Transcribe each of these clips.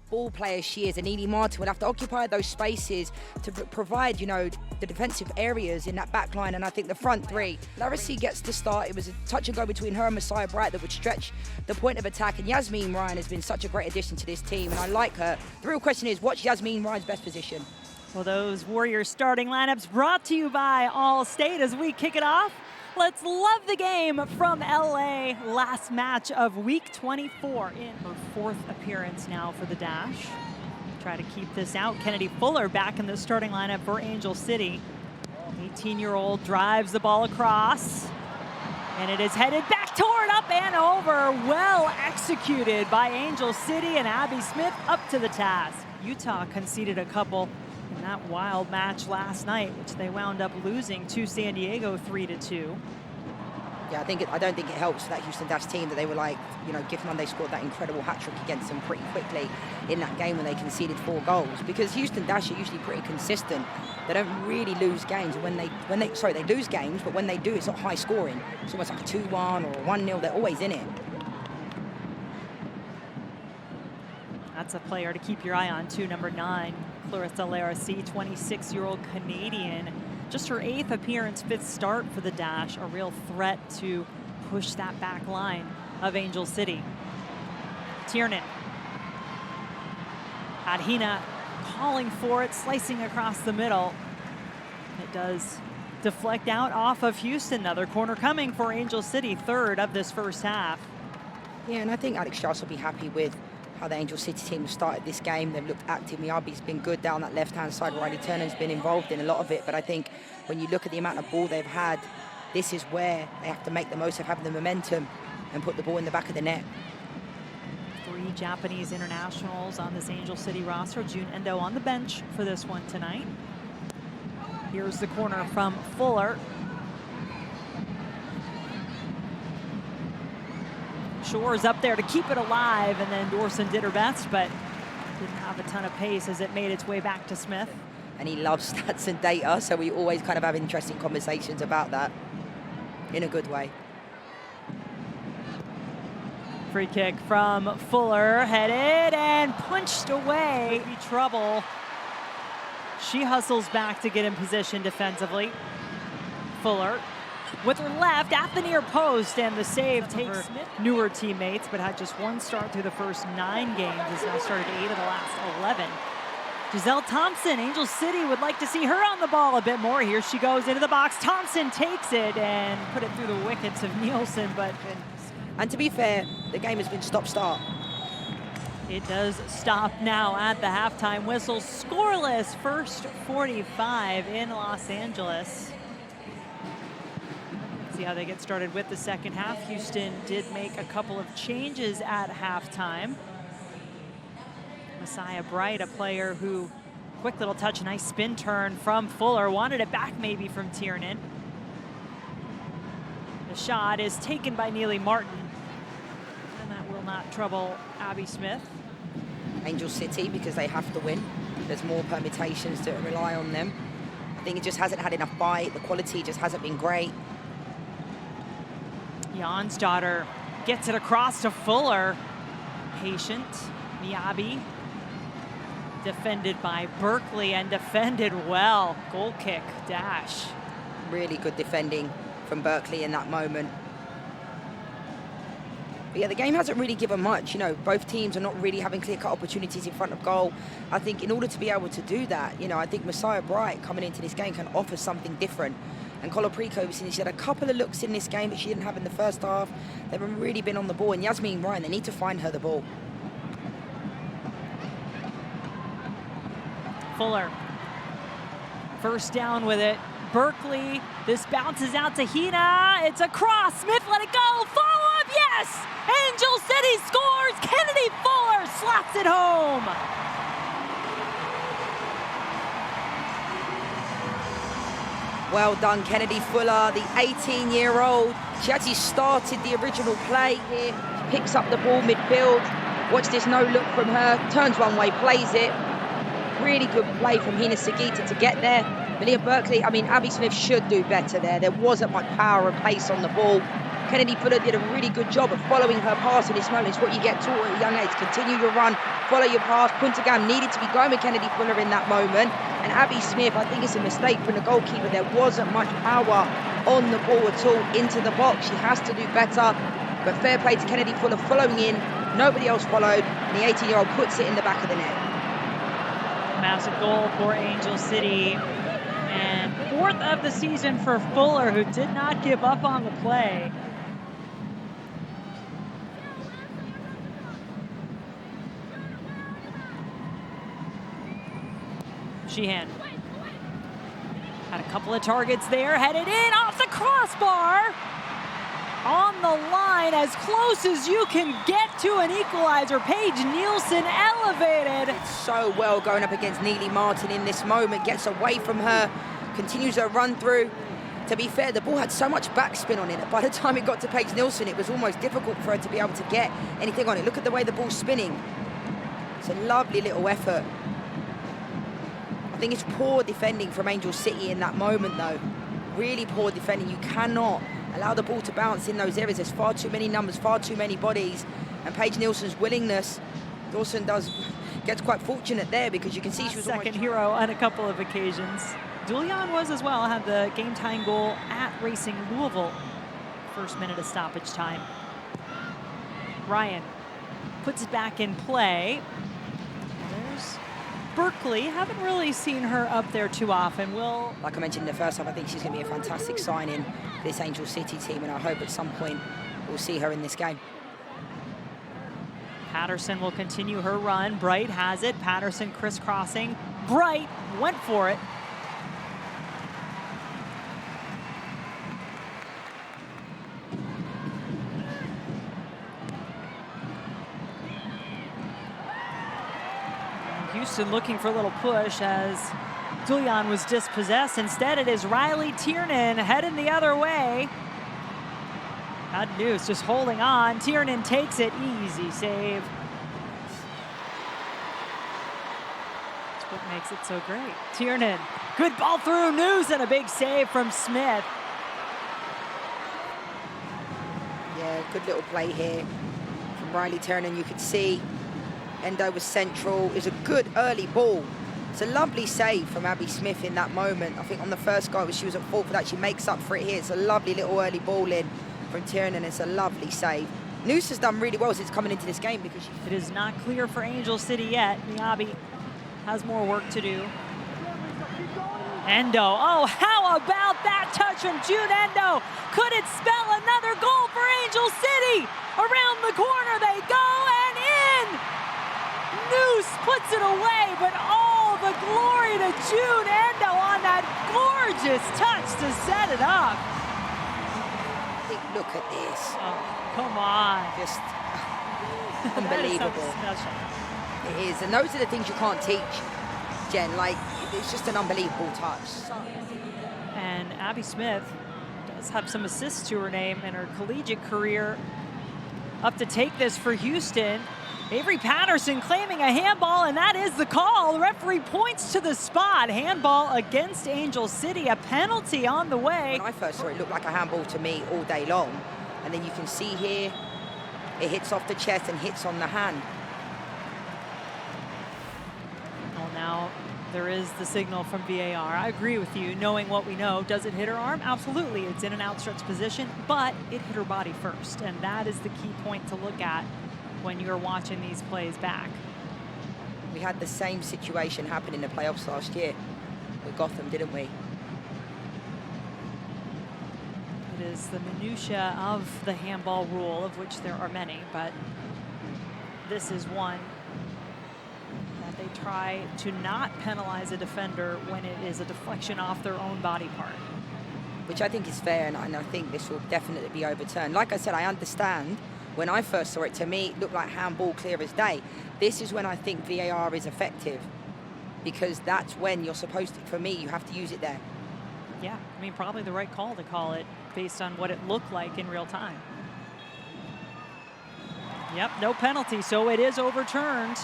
ball player she is, and Edie Martin will have to occupy those spaces to provide, you know, the defensive areas in that back line. And I think the front three, Alozie gets to start. It was a touch and go between her and Messiah Bright that would stretch the point of attack. And Yasmin Ryan has been such a great addition to this team, and I like her. The real question is, what's Yasmin Ryan's best position? Well, those Warriors starting lineups brought to you by Allstate as we kick it off. Let's love the game from LA. Last match of week 24 in her 4th appearance now for the Dash. Try to keep this out. Kennedy Fuller back in the starting lineup for Angel City. 18-year-old drives the ball across, and it is headed back toward up and over. Well executed by Angel City, and Abby Smith up to the task. Utah conceded a couple in that wild match last night, which they wound up losing to San Diego 3-2. Yeah, I don't think it helps for that Houston Dash team that they were like, you know, Gift Monday scored that incredible hat-trick against them pretty quickly in that game when they conceded 4 goals, because Houston Dash are usually pretty consistent. They don't really lose games. They lose games, but when they do, it's not high scoring. It's almost like a 2-1 or a 1-0. They're always in it. That's a player to keep your eye on too, number 9. Clarissa Laracy, 26-year-old Canadian. Just her 8th appearance, 5th start for the Dash. A real threat to push that back line of Angel City. Tiernan. Adhina calling for it, slicing across the middle. It does deflect out off of Houston. Another corner coming for Angel City, 3rd of this first half. Yeah, and I think Alex Strauss will be happy with how the Angel City team started this game. They've looked active. Miyabi's been good down that left-hand side. Riley Turner's been involved in a lot of it. But I think when you look at the amount of ball they've had, this is where they have to make the most of having the momentum and put the ball in the back of the net. 3 Japanese internationals on this Angel City roster. June Endo on the bench for this one tonight. Here's the corner from Fuller. Shores up there to keep it alive, and then Dorson did her best, but didn't have a ton of pace as it made its way back to Smith. And he loves stats and data, so we always kind of have interesting conversations about that in a good way. Free kick from Fuller, headed and punched away. Could be trouble. She hustles back to get in position defensively. Fuller with her left at the near post, and the save takes Smith. Newer teammates, but had just 1 start through the first 9 games. Has now started 8 of the last 11. Giselle Thompson, Angel City would like to see her on the ball a bit more. Here she goes into the box. Thompson takes it and put it through the wickets of Nielsen, but... And to be fair, the game has been stop-start. It does stop now at the halftime whistle. Scoreless, first 45 in Los Angeles. See how they get started with the second half. Houston did make a couple of changes at halftime. Messiah Bright, a player who, quick little touch, nice spin turn from Fuller. Wanted it back maybe from Tiernan. The shot is taken by Neely Martin. And that will not trouble Abby Smith. Angel City, because they have to win. There's more permutations to rely on them. I think it just hasn't had enough bite. The quality just hasn't been great. Jonsdottir gets it across to Fuller. Patient. Miyabi defended by Berkeley and defended well. Goal kick, Dash. Really good defending from Berkeley in that moment. But yeah, the game hasn't really given much. You know, both teams are not really having clear-cut opportunities in front of goal. I think in order to be able to do that, you know, I think Messiah Bright coming into this game can offer something different. And Kolopriko, she had a couple of looks in this game that she didn't have in the first half. They've really been on the ball. And Yasmin Ryan, they need to find her the ball. Fuller. First down with it. Berkeley. This bounces out to Hina. It's a cross. Smith let it go. Follow up. Yes! Angel City scores. Kennedy Fuller slots it home. Well done, Kennedy Fuller, the 18-year-old. She actually started the original play here. She picks up the ball midfield. Watch this no-look from her. Turns one way, plays it. Really good play from Hina Sagita to get there. Malia Berkeley, I mean, Abby Smith should do better there. There wasn't much power and pace on the ball. Kennedy Fuller did a really good job of following her pass in this moment. It's what you get taught at a young age. Continue your run, follow your pass. Puntigam needed to be going with Kennedy Fuller in that moment. And Abby Smith, I think it's a mistake from the goalkeeper. There wasn't much power on the ball at all into the box. She has to do better. But fair play to Kennedy Fuller following in. Nobody else followed. And the 18-year-old puts it in the back of the net. Massive goal for Angel City. And 4th of the season for Fuller, who did not give up on the play. Sheehan had a couple of targets there, headed in off the crossbar. On the line, as close as you can get to an equalizer. Paige Nielsen elevated. It's so well going up against Neely Martin in this moment. Gets away from her, continues her run through. To be fair, the ball had so much backspin on it that by the time it got to Paige Nielsen, it was almost difficult for her to be able to get anything on it. Look at the way the ball's spinning. It's a lovely little effort. I think it's poor defending from Angel City in that moment, though. Really poor defending. You cannot allow the ball to bounce in those areas. There's far too many numbers, far too many bodies. And Paige Nielsen's willingness, Dawson gets quite fortunate there because you can see she was second hero on a couple of occasions. Dulian was as well, had the game-tying goal at Racing Louisville. First minute of stoppage time. Ryan puts it back in play. There's Berkeley. Haven't really seen her up there too often. Like I mentioned in the first half, I think she's going to be a fantastic signing for this Angel City team, and I hope at some point we'll see her in this game. Patterson will continue her run. Bright has it. Patterson crisscrossing. Bright went for it. Houston looking for a little push as Dulian was dispossessed. Instead, it is Riley Tiernan heading the other way. Bad news, just holding on. Tiernan takes it, easy save. That's what makes it so great. Tiernan, good ball through News and a big save from Smith. Yeah, good little play here from Riley Tiernan. You could see Endo was central. It was a good early ball. It's a lovely save from Abby Smith in that moment. I think on the first goal, she was at fault for that. She makes up for it here. It's a lovely little early ball in from Tiernan. It's a lovely save. Noose has done really well since coming into this game because it is not clear for Angel City yet. Miyabi has more work to do. Endo, oh, how about that touch from June Endo? Could it spell another goal for Angel City? Around the corner they go and in! Noose puts it away, but all the glory to June Endo on that gorgeous touch to set it up. Look at this. Oh, come on. Just unbelievable. It is, and those are the things you can't teach, Jen. Like, it's just an unbelievable touch. And Abby Smith does have some assists to her name in her collegiate career. Up to take this for Houston. Avery Patterson claiming a handball, and that is the call. The referee points to the spot. Handball against Angel City, a penalty on the way. When I first saw it, it looked like a handball to me all day long. And then you can see here, it hits off the chest and hits on the hand. Well, now there is the signal from VAR. I agree with you, knowing what we know. Does it hit her arm? Absolutely. It's in an outstretched position, but it hit her body first. And that is the key point to look at when you're watching these plays back. We had the same situation happen in the playoffs last year with Gotham, didn't we? It is the minutiae of the handball rule, of which there are many, but this is one that they try to not penalize a defender when it is a deflection off their own body part. Which I think is fair, and I think this will definitely be overturned. Like I said, I understand. When I first saw it, to me, it looked like handball clear as day. This is when I think VAR is effective, because that's when you're supposed to, for me, you have to use it there. Yeah, I mean, probably the right call to call it based on what it looked like in real time. Yep, no penalty, so it is overturned.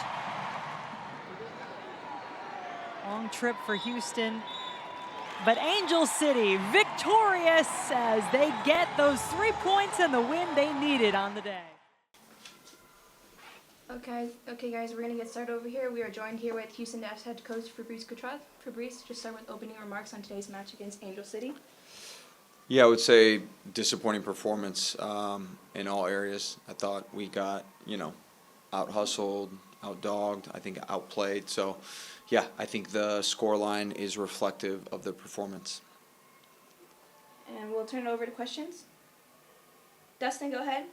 Long trip for Houston. But Angel City victorious as they get those 3 points and the win they needed on the day. Okay, guys, we're going to get started over here. We are joined here with Houston Dash head coach Fabrice Gautrat. Fabrice, just start with opening remarks on today's match against Angel City. Yeah, I would say disappointing performance in all areas. I thought we got, out-hustled, out-dogged, I think outplayed. So, yeah, I think the scoreline is reflective of the performance. And we'll turn it over to questions. Dustin, go ahead.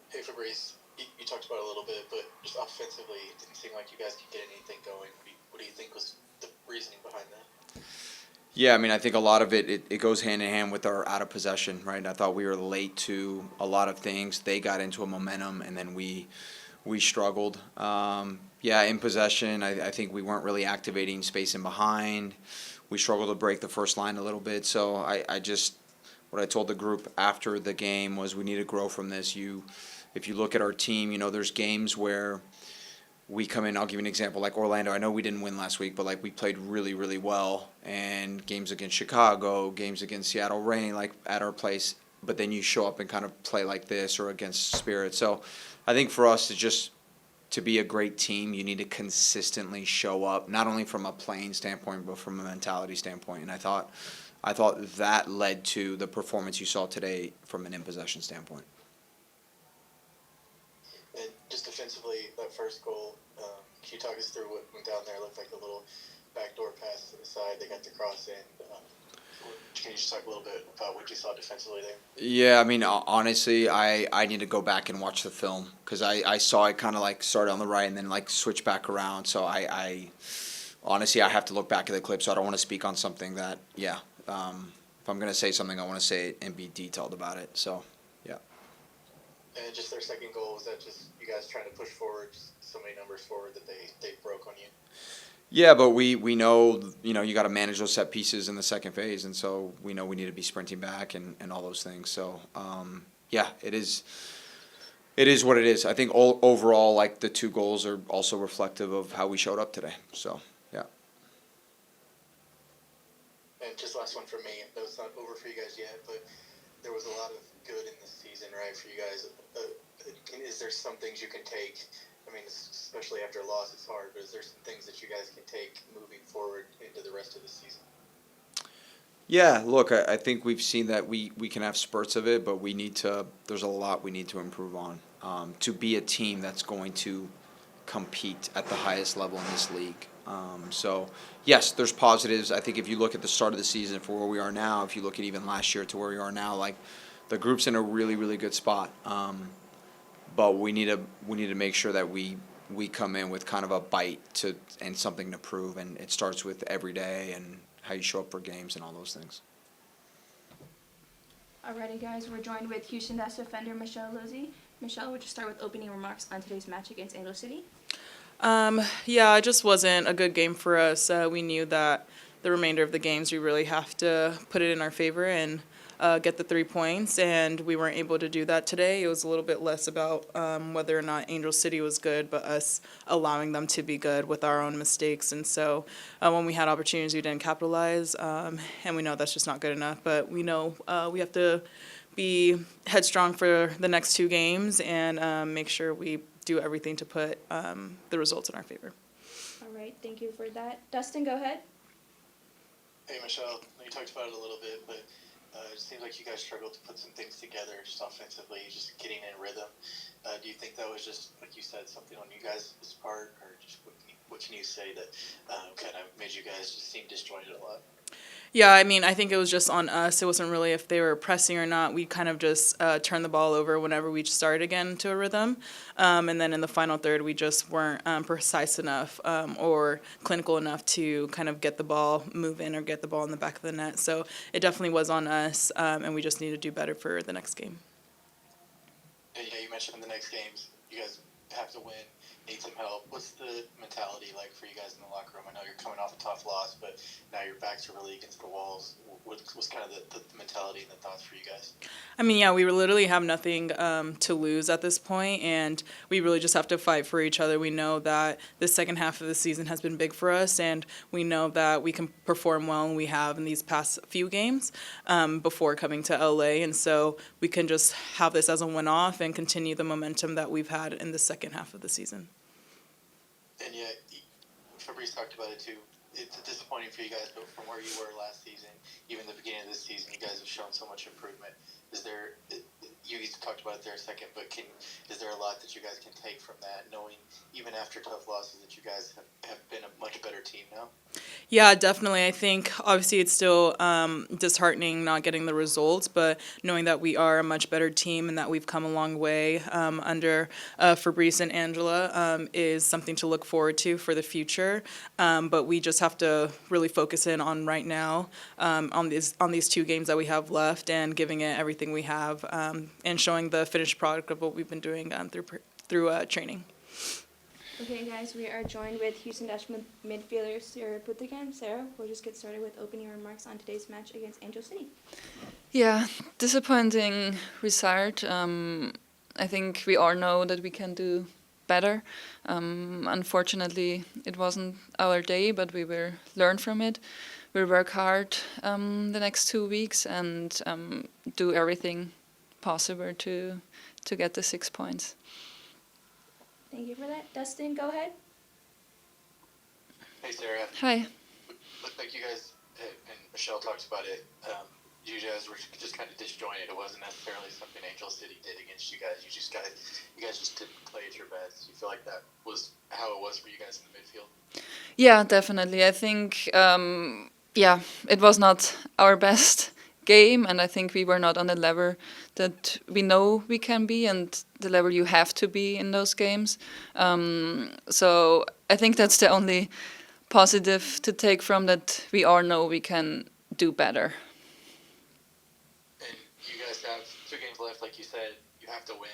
Hey, Fabrice. You talked about it a little bit, but just offensively, it didn't seem like you guys could get anything going. What do you think was the reasoning behind that? Yeah, I mean, I think a lot of it goes hand in hand with our out of possession, right? I thought we were late to a lot of things. They got into a momentum, and then we struggled. In possession, I think we weren't really activating space in behind. We struggled to break the first line a little bit. So what I told the group after the game was we need to grow from this. If you look at our team, there's games where we come in. I'll give you an example, like Orlando. I know we didn't win last week, but we played really, really well. And games against Chicago, games against Seattle Reign, at our place. But then you show up and kind of play like this, or against Spirit. So I think for us to be a great team, you need to consistently show up, not only from a playing standpoint, but from a mentality standpoint. And I thought that led to the performance you saw today from an in-possession standpoint. And just defensively, that first goal, can you talk us through what went down there? It looked like a little backdoor pass to the side. They got the cross in. Can you just talk a little bit about what you saw defensively there? Yeah, I mean, honestly, I need to go back and watch the film because I saw it kind of started on the right and then switch back around. So I honestly, I have to look back at the clip, so I don't want to speak on something that, if I'm going to say something, I want to say it and be detailed about it. So, yeah. And just their second goal, was that just you guys trying to push forward, just so many numbers forward that they broke on you? Yeah, but we know, you got to manage those set pieces in the second phase, and so we know we need to be sprinting back and all those things. So, it is what it is. I think overall, the two goals are also reflective of how we showed up today. So, yeah. And just last one for me. I know it's not over for you guys yet, but there was a lot of good in this season, right, for you guys. Is there some things you can take? I mean, especially after a loss, it's hard, but is there some things that you guys can take moving forward into the rest of the season? Yeah, look, I think we've seen that we can have spurts of it, but there's a lot we need to improve on to be a team that's going to compete at the highest level in this league. So, yes, there's positives. I think if you look at the start of the season for where we are now, if you look at even last year to where we are now, the group's in a really, really good spot. But we need to make sure that we come in with kind of a bite and something to prove, and it starts with every day and how you show up for games and all those things. Alrighty, guys, we're joined with Houston Dash defender Michelle Alozie. Michelle, would you start with opening remarks on today's match against Angel City? It just wasn't a good game for us. We knew that the remainder of the games we really have to put it in our favor and get the 3 points, and we weren't able to do that today. It was a little bit less about whether or not Angel City was good, but us allowing them to be good with our own mistakes. And so when we had opportunities, we didn't capitalize, and we know that's just not good enough. But we know we have to be headstrong for the next 2 games and make sure we do everything to put the results in our favor. All right, thank you for that. Dustin, go ahead. Hey, Michelle, you talked about it a little bit, but it seems like you guys struggled to put some things together just offensively, just getting in rhythm. Do you think that was just, like you said, something on you guys' part, or just what can you say that kind of made you guys just seem disjointed a lot? Yeah, I mean, I think it was just on us. It wasn't really if they were pressing or not. We kind of just turned the ball over whenever we started again to a rhythm. And then in the final third, we just weren't precise enough or clinical enough to kind of get the ball moving or get the ball in the back of the net. So it definitely was on us, and we just need to do better for the next game. Yeah, you mentioned the next games, you guys have to win. need some help. What's the mentality like for you guys in the locker room? I know you're coming off a tough loss, but now your backs are really against the walls. What's kind of the mentality and the thoughts for you guys? I mean, yeah, we literally have nothing to lose at this point, and we really just have to fight for each other. We know that the second half of the season has been big for us, and we know that we can perform well, and we have in these past few games before coming to LA, and so we can just have this as a one-off and continue the momentum that we've had in the second half of the season. And yeah, Fabrice talked about it too. It's disappointing for you guys, but from where you were last season, even the beginning of this season, you guys have shown so much improvement. Is there, you talked about it there a second, but is there a lot that you guys can take from that, knowing even after tough losses that you guys have been a much better team now? Yeah, definitely. I think obviously it's still disheartening not getting the results, but knowing that we are a much better team and that we've come a long way under Fabrice and Angela is something to look forward to for the future. But we just have to really focus in on right now on these 2 games that we have left and giving it everything we have and showing the finished product of what we've been doing through training. Okay, guys, we are joined with Houston Dash midfielder Sarah Puntigam. Sarah, we'll just get started with opening remarks on today's match against Angel City. Yeah, disappointing result. I think we all know that we can do better. Unfortunately, it wasn't our day, but we will learn from it. We'll work hard the next 2 weeks and do everything possible to get the 6 points. Thank you for that. Dustin, go ahead. Hey, Sarah. Hi. Looked like you guys, and Michelle talked about it, you guys were just kind of disjointed. It wasn't necessarily something Angel City did against you guys. You guys just didn't play at your best. You feel like that was how it was for you guys in the midfield? Yeah, definitely. I think, it was not our best game, and I think we were not on the level that we know we can be and the level you have to be in those games. So I think that's the only positive to take from that. We all know we can do better. And you guys have 2 games left, like you said. You have to win.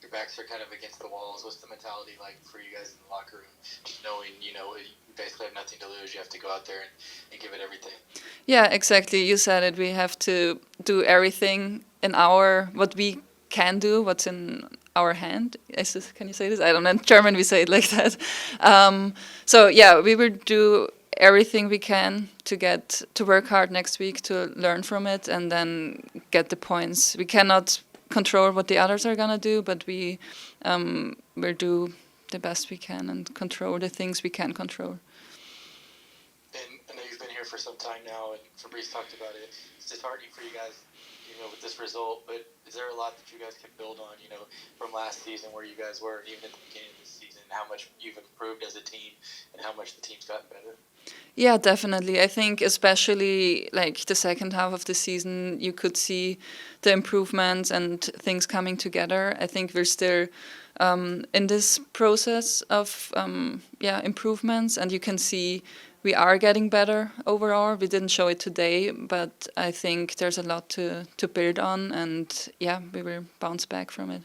Your backs are kind of against the walls. What's the mentality like for you guys in the locker room? Just knowing, you basically have nothing to lose. You have to go out there and give it everything. Yeah, exactly. You said it. We have to do everything in what we can do, what's in our hand. Can you say this? I don't know. In German, we say it like that. We will do everything we can to work hard next week, to learn from it, and then get the points. We cannot control what the others are going to do, but we will do the best we can and control the things we can control. And I know you've been here for some time now, and Fabrice talked about it. It's disheartening for you guys, with this result, but is there a lot that you guys can build on, from last season where you guys were, and even at the beginning of this season, how much you've improved as a team and how much the team's gotten better? Yeah, definitely. I think especially like the second half of the season, you could see the improvements and things coming together. I think we're still in this process of improvements, and you can see we are getting better overall. We didn't show it today, but I think there's a lot to build on, and we will bounce back from it.